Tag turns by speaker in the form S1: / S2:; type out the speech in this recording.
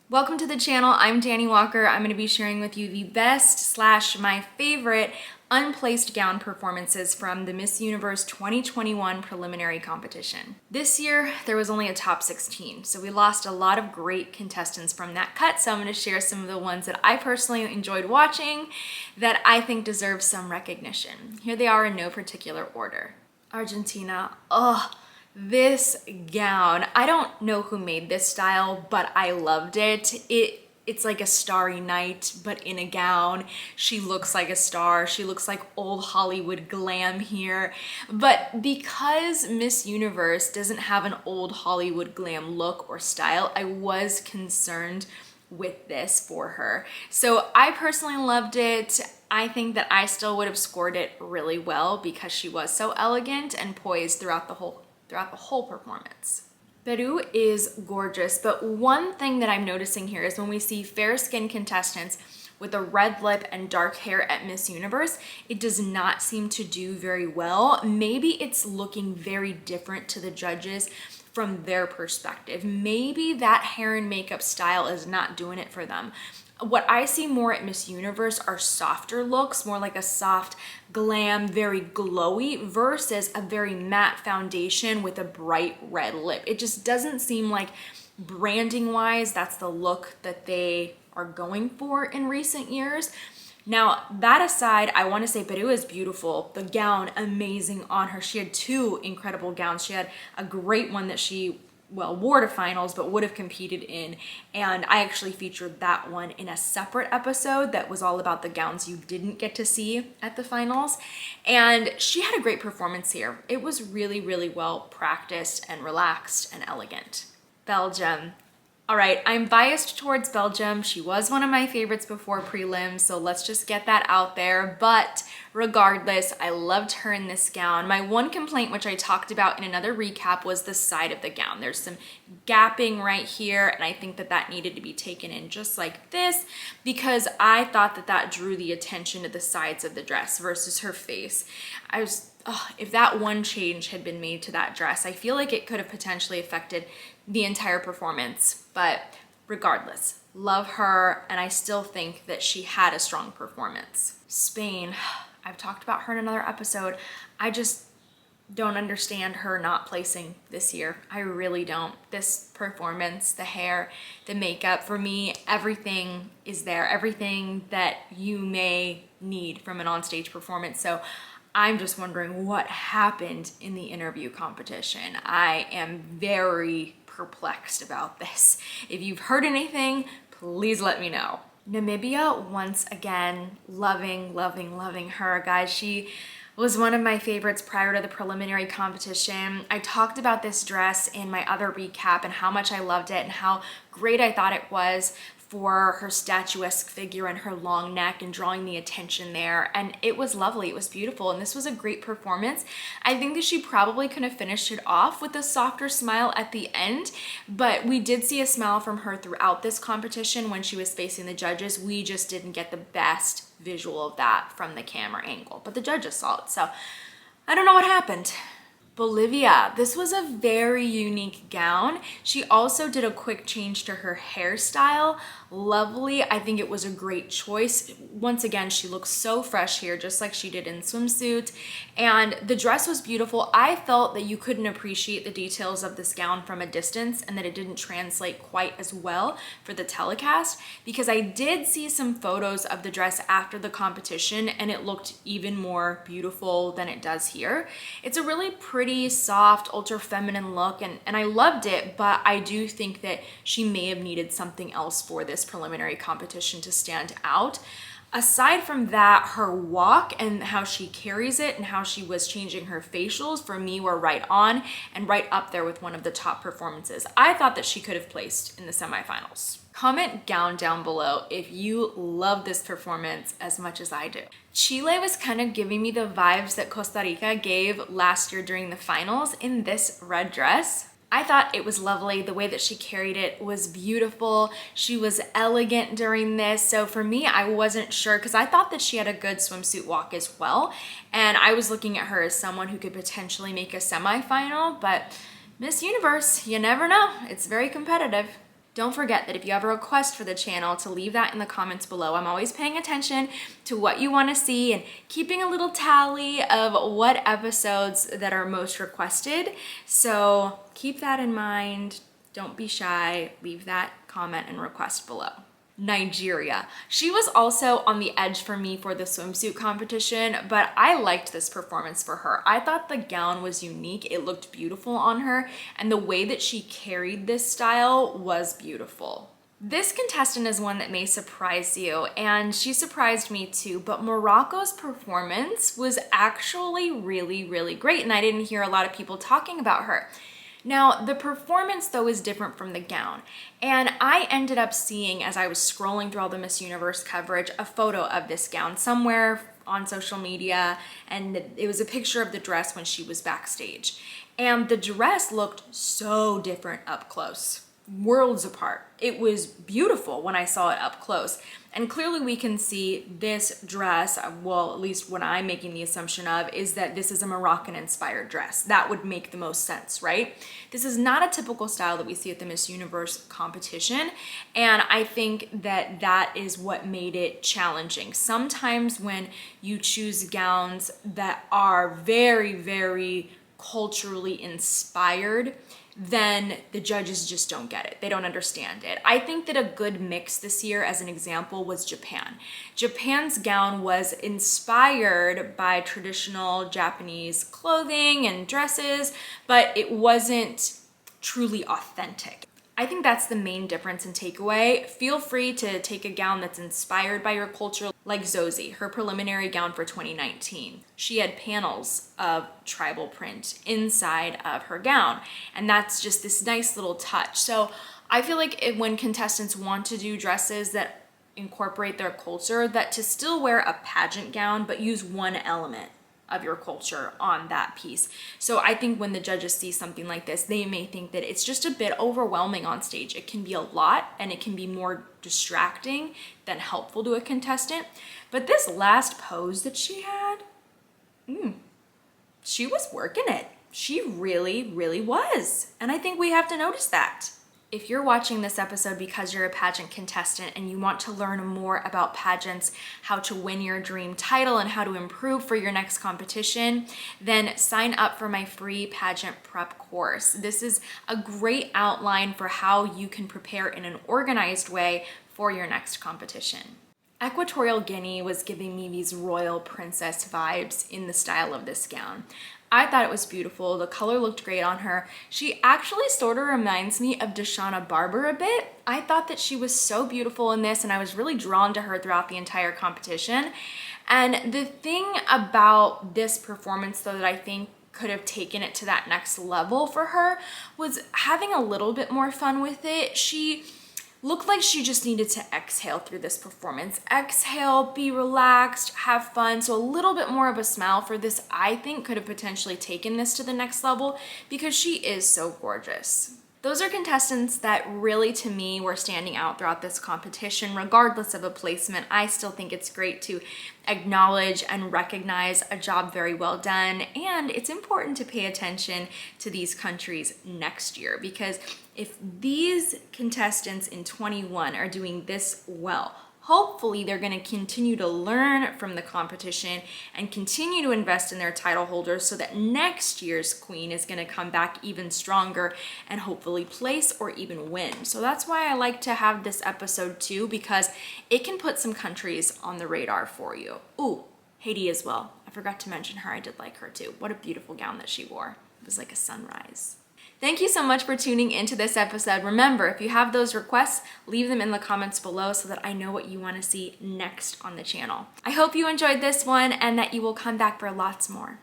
S1: Welcome to the channel. I'm Dani Walker. I'm going to be sharing with you the best slash my favorite unplaced gown performances from the Miss Universe 2021 preliminary competition. This year, there was only a top 16, so we lost a lot of great contestants from that cut, so I'm going to share some of the ones that I personally enjoyed watching that I think deserve some recognition. Here they are in no particular order. Argentina, this gown, I don't know who made this style, but I loved it. It's like a starry night, but in a gown. She looks like a star. She looks like old Hollywood glam here. But because Miss Universe doesn't have an old Hollywood glam look or style, I was concerned with this for her. So I personally loved it. I think that I still would have scored it really well because she was so elegant and poised throughout the whole performance. Peru is gorgeous, but one thing that I'm noticing here is when we see fair-skinned contestants with a red lip and dark hair at Miss Universe, it does not seem to do very well. Maybe it's looking very different to the judges from their perspective. Maybe that hair and makeup style is not doing it for them. What I see more at Miss Universe are softer looks, more like a soft glam, very glowy, versus a very matte foundation with a bright red lip. It just doesn't seem like branding wise, that's the look that they are going for in recent years. Now, that aside, I want to say Peru is beautiful. The gown, amazing on her. She had two incredible gowns. She had a great one that she wore to finals, but would have competed in. And I actually featured that one in a separate episode that was all about the gowns you didn't get to see at the finals. And she had a great performance here. It was really, really well practiced and relaxed and elegant. Belgium. All right, I'm biased towards Belgium. She was one of my favorites before prelims, so let's just get that out there. But regardless, I loved her in this gown. My one complaint, which I talked about in another recap, was the side of the gown. There's some gapping right here, and I think that that needed to be taken in just like this because I thought that that drew the attention to the sides of the dress versus her face. If that one change had been made to that dress, I feel like it could have potentially affected the entire performance. But regardless, love her, and I still think that she had a strong performance. Spain, I've talked about her in another episode. I just don't understand her not placing this year. I really don't. This performance, the hair, the makeup, for me, everything is there. Everything that you may need from an onstage performance. So I'm just wondering what happened in the interview competition. I am very perplexed about this. If you've heard anything, please let me know. Namibia, once again, loving her, guys. She was one of my favorites prior to the preliminary competition. I talked about this dress in my other recap and how much I loved it and how great I thought it was for her statuesque figure and her long neck and drawing the attention there. And it was lovely, it was beautiful, and this was a great performance. I think that she probably could have finished it off with a softer smile at the end, but we did see a smile from her throughout this competition when she was facing the judges. We just didn't get the best visual of that from the camera angle, but the judges saw it, so I don't know what happened. Bolivia, this was a very unique gown. She also did a quick change to her hairstyle. Lovely. I think it was a great choice. Once again, she looks so fresh here, just like she did in swimsuit. And the dress was beautiful. I felt that you couldn't appreciate the details of this gown from a distance and that it didn't translate quite as well for the telecast because I did see some photos of the dress after the competition and it looked even more beautiful than it does here. It's a really pretty, soft, ultra feminine look and I loved it, but I do think that she may have needed something else for this preliminary competition to stand out. Aside from that, her walk and how she carries it and how she was changing her facials for me were right on and right up there with one of the top performances. I thought that she could have placed in the semifinals. Comment gown down below if you love this performance as much as I do. Chile was kind of giving me the vibes that Costa Rica gave last year during the finals in this red dress. I thought it was lovely. The way that she carried it was beautiful. She was elegant during this. So for me, I wasn't sure because I thought that she had a good swimsuit walk as well. And I was looking at her as someone who could potentially make a semifinal, but Miss Universe, you never know. It's very competitive. Don't forget that if you have a request for the channel, to leave that in the comments below. I'm always paying attention to what you want to see and keeping a little tally of what episodes that are most requested. So keep that in mind. Don't be shy. Leave that comment and request below. Nigeria. She was also on the edge for me for the swimsuit competition, but I liked this performance for her. I thought the gown was unique. It looked beautiful on her, and the way that she carried this style was beautiful. This contestant is one that may surprise you, and she surprised me too, but Morocco's performance was actually really, really great, and I didn't hear a lot of people talking about her. Now, the performance, though, is different from the gown. And I ended up seeing, as I was scrolling through all the Miss Universe coverage, a photo of this gown somewhere on social media, and it was a picture of the dress when she was backstage. And the dress looked so different up close, worlds apart. It was beautiful when I saw it up close. And clearly we can see this dress, well, at least what I'm making the assumption of, is that this is a Moroccan-inspired dress. That would make the most sense, right? This is not a typical style that we see at the Miss Universe competition, and I think that that is what made it challenging. Sometimes when you choose gowns that are very, very culturally inspired, then the judges just don't get it. They don't understand it. I think that a good mix this year, as an example, was Japan. Japan's gown was inspired by traditional Japanese clothing and dresses, but it wasn't truly authentic. I think that's the main difference and takeaway. Feel free to take a gown that's inspired by your culture, like Zosie, her preliminary gown for 2019. She had panels of tribal print inside of her gown, and that's just this nice little touch. So I feel like when contestants want to do dresses that incorporate their culture, that to still wear a pageant gown, but use one element of your culture on that piece. So I think when the judges see something like this, they may think that it's just a bit overwhelming on stage. It can be a lot, and it can be more distracting than helpful to a contestant. But this last pose that she had, she was working it. She really, really was. And I think we have to notice that. If you're watching this episode because you're a pageant contestant and you want to learn more about pageants, how to win your dream title, and how to improve for your next competition, then sign up for my free pageant prep course. This is a great outline for how you can prepare in an organized way for your next competition. Equatorial Guinea was giving me these royal princess vibes in the style of this gown. I thought it was beautiful. The color looked great on her. She actually sort of reminds me of Deshauna Barber a bit. I thought that she was so beautiful in this, and I was really drawn to her throughout the entire competition. And the thing about this performance, though, that I think could have taken it to that next level for her was having a little bit more fun with it. She looked like she just needed to exhale through this performance. Exhale, be relaxed, have fun. So a little bit more of a smile for this, I think, could have potentially taken this to the next level because she is so gorgeous. Those are contestants that really, to me, were standing out throughout this competition. Regardless of a placement, I still think it's great to acknowledge and recognize a job very well done. And it's important to pay attention to these countries next year, because if these contestants in 21 are doing this well, hopefully they're going to continue to learn from the competition and continue to invest in their title holders so that next year's queen is going to come back even stronger and hopefully place or even win. So that's why I like to have this episode too, because it can put some countries on the radar for you. Ooh, Haiti as well. I forgot to mention her. I did like her too. What a beautiful gown that she wore. It was like a sunrise. Thank you so much for tuning into this episode. Remember, if you have those requests, leave them in the comments below so that I know what you want to see next on the channel. I hope you enjoyed this one and that you will come back for lots more.